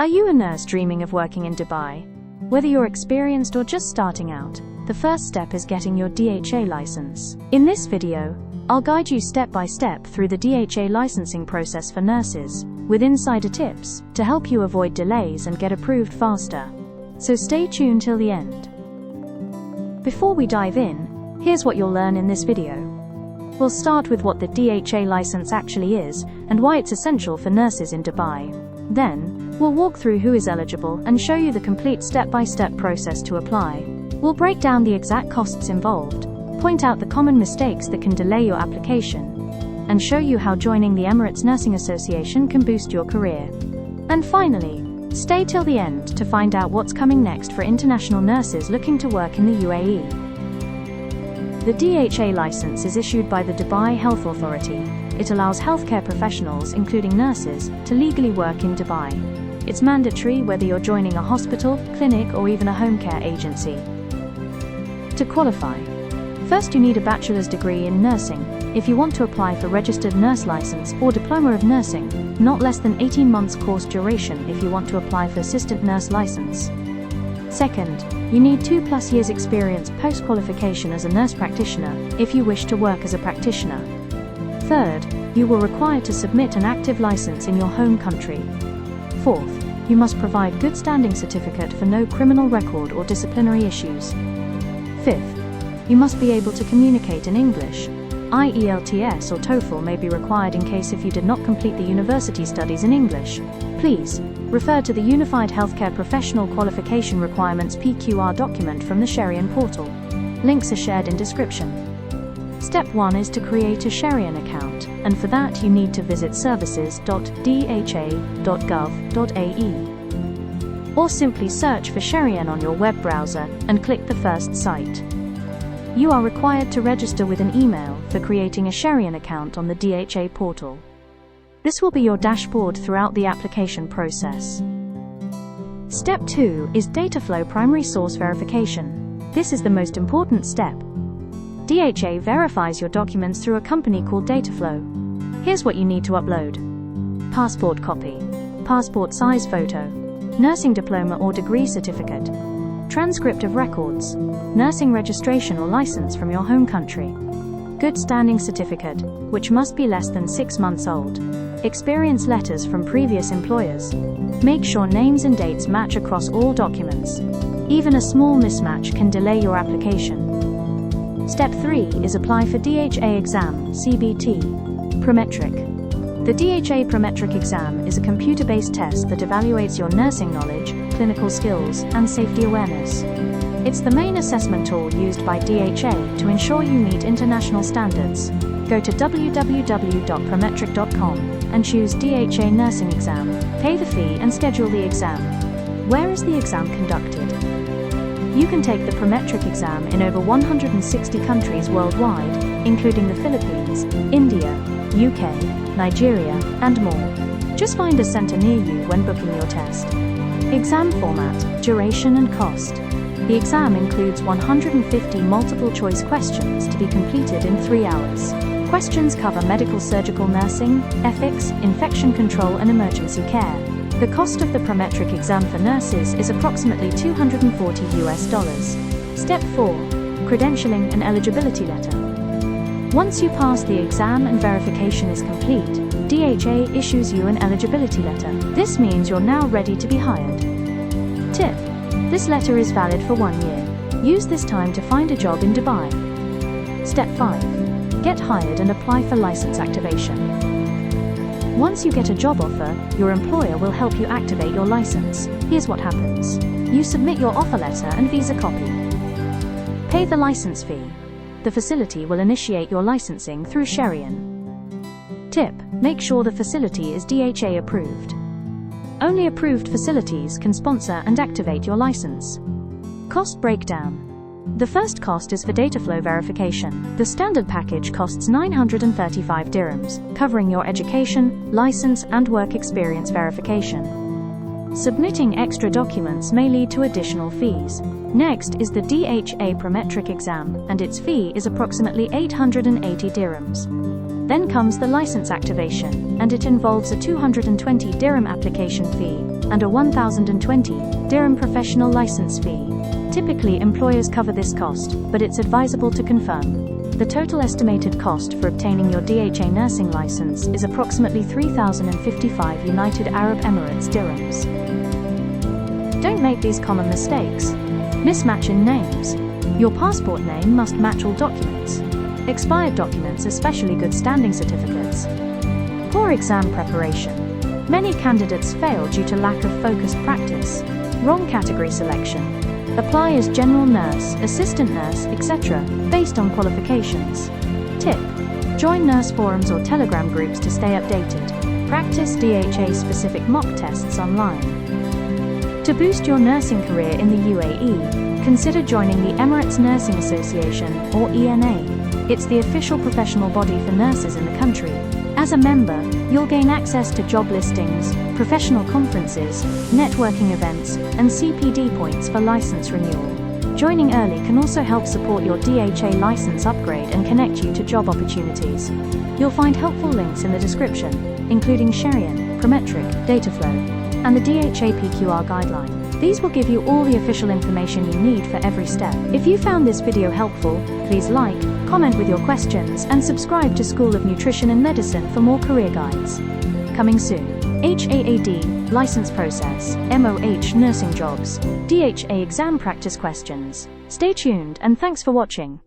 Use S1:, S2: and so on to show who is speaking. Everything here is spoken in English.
S1: Are you a nurse dreaming of working in Dubai? Whether you're experienced or just starting out, the first step is getting your DHA license. In this video, I'll guide you step by step through the DHA licensing process for nurses, with insider tips to help you avoid delays and get approved faster. So stay tuned till the end. Before we dive in, here's what you'll learn in this video. We'll start with what the DHA license actually is and why it's essential for nurses in Dubai. Then, we'll walk through who is eligible and show you the complete step-by-step process to apply. We'll break down the exact costs involved, point out the common mistakes that can delay your application, and show you how joining the Emirates Nursing Association can boost your career. And finally, stay till the end to find out what's coming next for international nurses looking to work in the UAE. The DHA license is issued by the Dubai Health Authority. It allows healthcare professionals, including nurses, to legally work in Dubai. It's mandatory whether you're joining a hospital, clinic, or even a home care agency. To qualify, first you need a bachelor's degree in nursing if you want to apply for registered nurse license or diploma of nursing, not less than 18 months course duration if you want to apply for assistant nurse license. Second, you need 2+ years experience post-qualification as a nurse practitioner if you wish to work as a practitioner. Third, you will require to submit an active license in your home country. Fourth, you must provide good standing certificate for no criminal record or disciplinary issues. Fifth, you must be able to communicate in English. IELTS or TOEFL may be required in case if you did not complete the university studies in English. Please refer to the Unified Healthcare Professional Qualification Requirements PQR document from the Sheryan portal. Links are shared in description. Step 1 is to create a Sheryan account, and for that you need to visit services.dha.gov.ae. Or simply search for Sheryan on your web browser and click the first site. You are required to register with an email for creating a Sheryan account on the DHA portal. This will be your dashboard throughout the application process. Step 2 is Dataflow primary source verification. This is the most important step. DHA verifies your documents through a company called Dataflow. Here's what you need to upload: passport copy, passport size photo, nursing diploma or degree certificate, transcript of records, nursing registration or license from your home country, good standing certificate, which must be less than 6 months old, experience letters from previous employers. Make sure names and dates match across all documents. Even a small mismatch can delay your application. Step 3 is apply for DHA exam, CBT. Prometric. The DHA Prometric exam is a computer-based test that evaluates your nursing knowledge, clinical skills, and safety awareness. It's the main assessment tool used by DHA to ensure you meet international standards. Go to www.prometric.com and choose DHA nursing exam, pay the fee and schedule the exam. Where is the exam conducted? You can take the Prometric exam in over 160 countries worldwide, including the Philippines, India, UK, Nigeria, and more. Just find a center near you when booking your test. Exam format, duration and cost. The exam includes 150 multiple-choice questions to be completed in 3 hours. Questions cover medical surgical nursing, ethics, infection control and emergency care. The cost of the Prometric exam for nurses is approximately $240. Step 4. Credentialing and eligibility letter. Once you pass the exam and verification is complete, DHA issues you an eligibility letter. This means you're now ready to be hired. Tip: this letter is valid for 1 year. Use this time to find a job in Dubai. Step 5. Get hired and apply for license activation. Once you get a job offer, your employer will help you activate your license. Here's what happens. You submit your offer letter and visa copy. Pay the license fee. The facility will initiate your licensing through Sheryan. Tip: make sure the facility is DHA approved. Only approved facilities can sponsor and activate your license. Cost breakdown. The first cost is for Dataflow verification. The standard package costs 935 dirhams, covering your education, license, and work experience verification. Submitting extra documents may lead to additional fees. Next is the DHA Prometric exam, and its fee is approximately 880 dirhams. Then comes the license activation, and it involves a 220 dirham application fee, and a 1,020 dirham professional license fee. Typically, employers cover this cost, but it's advisable to confirm. The total estimated cost for obtaining your DHA nursing license is approximately 3,055 United Arab Emirates dirhams. Don't make these common mistakes. Mismatch in names. Your passport name must match all documents. Expired documents, especially good standing certificates. Poor exam preparation. Many candidates fail due to lack of focused practice. Wrong category selection. Apply as general nurse, assistant nurse, etc., based on qualifications. Tip: join nurse forums or Telegram groups to stay updated. Practice DHA-specific mock tests online. To boost your nursing career in the UAE, consider joining the Emirates Nursing Association, or ENA. It's the official professional body for nurses in the country. As a member, you'll gain access to job listings, professional conferences, networking events, and CPD points for license renewal. Joining early can also help support your DHA license upgrade and connect you to job opportunities. You'll find helpful links in the description, including Sheryan, Prometric, Dataflow, and the DHA PQR guideline. These will give you all the official information you need for every step. If you found this video helpful, please like, comment with your questions, and subscribe to School of Nutrition and Medicine for more career guides. Coming soon. HAAD, license process, MOH nursing jobs, DHA exam practice questions. Stay tuned and thanks for watching.